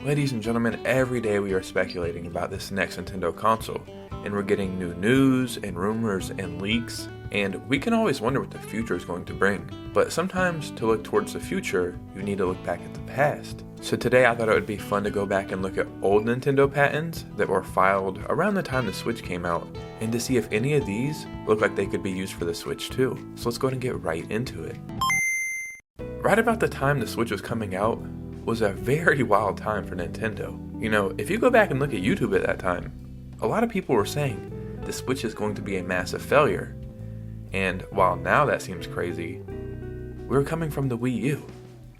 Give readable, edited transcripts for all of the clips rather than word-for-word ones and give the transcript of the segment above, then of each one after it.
Ladies and gentlemen, every day we are speculating about this next Nintendo console, and we're getting new news and rumors and leaks, and we can always wonder what the future is going to bring. But sometimes to look towards the future, you need to look back at the past. So today I thought it would be fun to go back and look at old Nintendo patents that were filed around the time the Switch came out, and to see if any of these look like they could be used for the Switch too. So let's go ahead and get right into it. Right about the time the Switch was coming out was a very wild time for Nintendo. You know, if you go back and look at YouTube at that time, a lot of people were saying the Switch is going to be a massive failure. And while now that seems crazy, we were coming from the Wii U,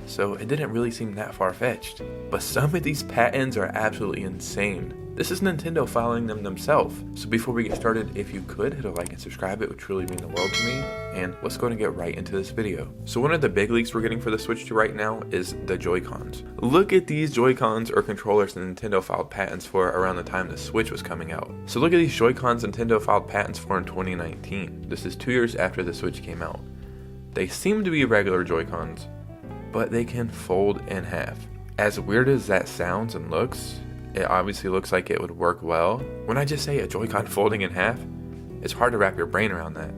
so it didn't really seem that far-fetched. But some of these patents are absolutely insane. This is Nintendo filing them themselves. So before we get started, if you could hit a like and subscribe, it would truly mean the world to me. And let's go and get right into this video. So one of the big leaks we're getting for the Switch 2 right now is the Joy-Cons. Look at these Joy-Cons or controllers that Nintendo filed patents for around the time the Switch was coming out. So look at these Joy-Cons Nintendo filed patents for in 2019. This is 2 years after the Switch came out. They seem to be regular Joy-Cons, but they can fold in half. As weird as that sounds and looks, it obviously looks like it would work well. When I just say a Joy-Con folding in half, it's hard to wrap your brain around that.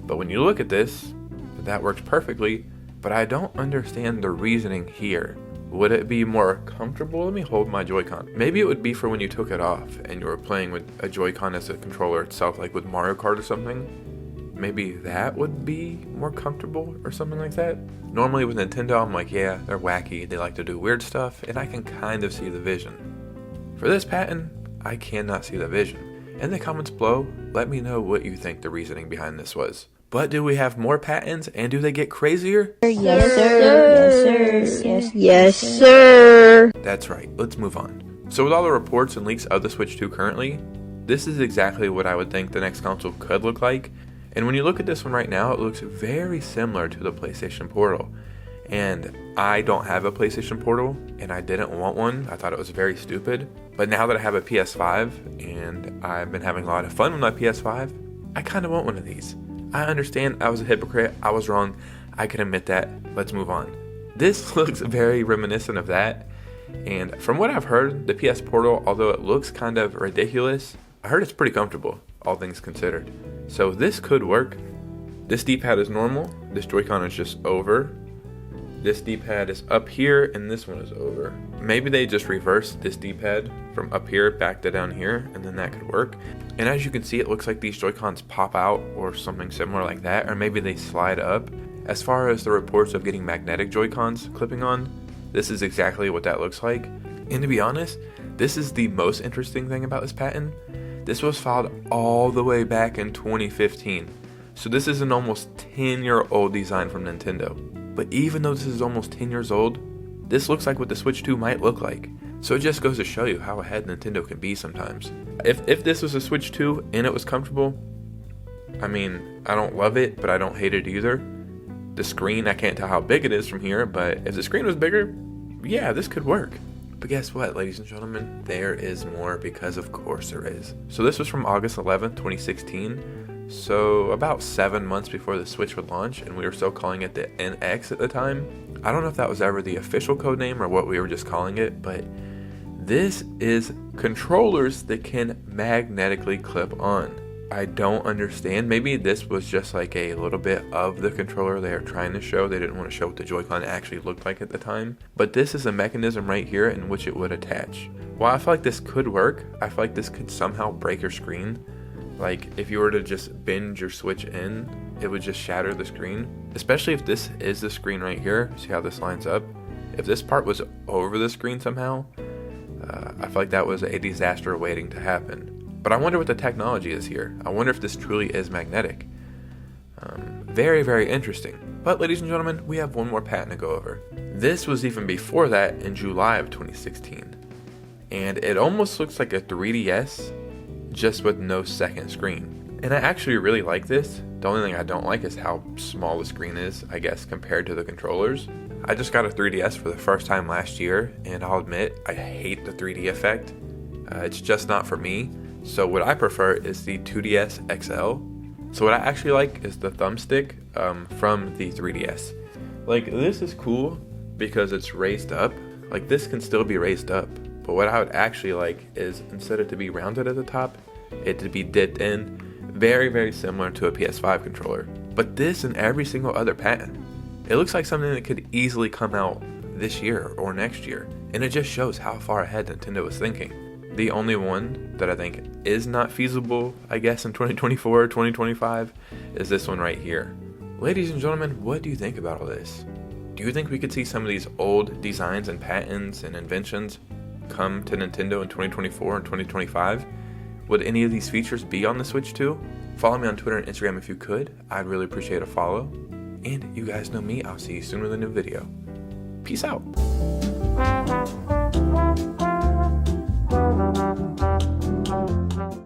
But when you look at this, that works perfectly, but I don't understand the reasoning here. Would it be more comfortable? Let me hold my Joy-Con. Maybe it would be for when you took it off and you were playing with a Joy-Con as a controller itself, like with Mario Kart or something. Maybe that would be more comfortable or something like that. Normally with Nintendo, I'm like, yeah, they're wacky, they like to do weird stuff, and I can kind of see the vision. For this patent, I cannot see the vision. In the comments below, let me know what you think the reasoning behind this was. But do we have more patents, and do they get crazier? Yes, sir. Yes, sir. Yes, sir. That's right, let's move on. So with all the reports and leaks of the Switch 2 currently, this is exactly what I would think the next console could look like. And when you look at this one right now, it looks very similar to the PlayStation Portal. And I don't have a PlayStation Portal, and I didn't want one. I thought it was very stupid. But now that I have a PS5, and I've been having a lot of fun with my PS5, I kind of want one of these. I understand I was a hypocrite, I was wrong, I can admit that, let's move on. This looks very reminiscent of that, and from what I've heard, the PS Portal, although it looks kind of ridiculous, I heard it's pretty comfortable, all things considered. So this could work. This D-pad is normal, this Joy-Con is just over. This D-pad is up here, and this one is over. Maybe they just reversed this D-pad from up here back to down here, and then that could work. And as you can see, it looks like these Joy-Cons pop out or something similar like that, or maybe they slide up. As far as the reports of getting magnetic Joy-Cons clipping on, this is exactly what that looks like. And to be honest, this is the most interesting thing about this patent. This was filed all the way back in 2015. So this is an almost 10-year-old design from Nintendo. But even though this is almost 10 years old, this looks like what the Switch 2 might look like. So it just goes to show you how ahead Nintendo can be sometimes. If this was a Switch 2 and it was comfortable, I mean, I don't love it, but I don't hate it either. The screen, I can't tell how big it is from here, but if the screen was bigger, yeah, this could work. But guess what, ladies and gentlemen? There is more, because of course there is. So this was from August 11th, 2016. So about 7 months before the Switch would launch, and we were still calling it the NX at the time. I don't know if that was ever the official code name or what we were just calling it, but this is controllers that can magnetically clip on. I don't understand. Maybe this was just like a little bit of the controller they are trying to show. They didn't want to show what the Joy-Con actually looked like at the time. But this is a mechanism right here in which it would attach. While I feel like this could work, I feel like this could somehow break your screen. Like if you were to just bend your Switch in, it would just shatter the screen. Especially if this is the screen right here. See how this lines up? If this part was over the screen somehow, I feel like that was a disaster waiting to happen. But I wonder what the technology is here. I wonder if this truly is magnetic. Very, very interesting. But ladies and gentlemen, we have one more patent to go over. This was even before that in July of 2016. And it almost looks like a 3DS, just with no second screen. And I actually really like this. The only thing I don't like is how small the screen is, I guess, compared to the controllers. I just got a 3DS for the first time last year, and I'll admit, I hate the 3D effect. It's just not for me. So what I prefer is the 2DS XL. So what I actually like is the thumbstick from the 3DS. Like, this is cool because it's raised up. Like, this can still be raised up. But what I would actually like is, instead of to be rounded at the top, it to be dipped in, very, very similar to a PS5 controller. But this and every single other patent, it looks like something that could easily come out this year or next year. And it just shows how far ahead Nintendo was thinking. The only one that I think is not feasible, I guess, in 2024 or 2025 is this one right here. Ladies and gentlemen, what do you think about all this? Do you think we could see some of these old designs and patents and inventions come to Nintendo in 2024 and 2025? Would any of these features be on the Switch 2? Follow me on Twitter and Instagram if you could. I'd really appreciate a follow. And you guys know me, I'll see you soon with a new video. Peace out.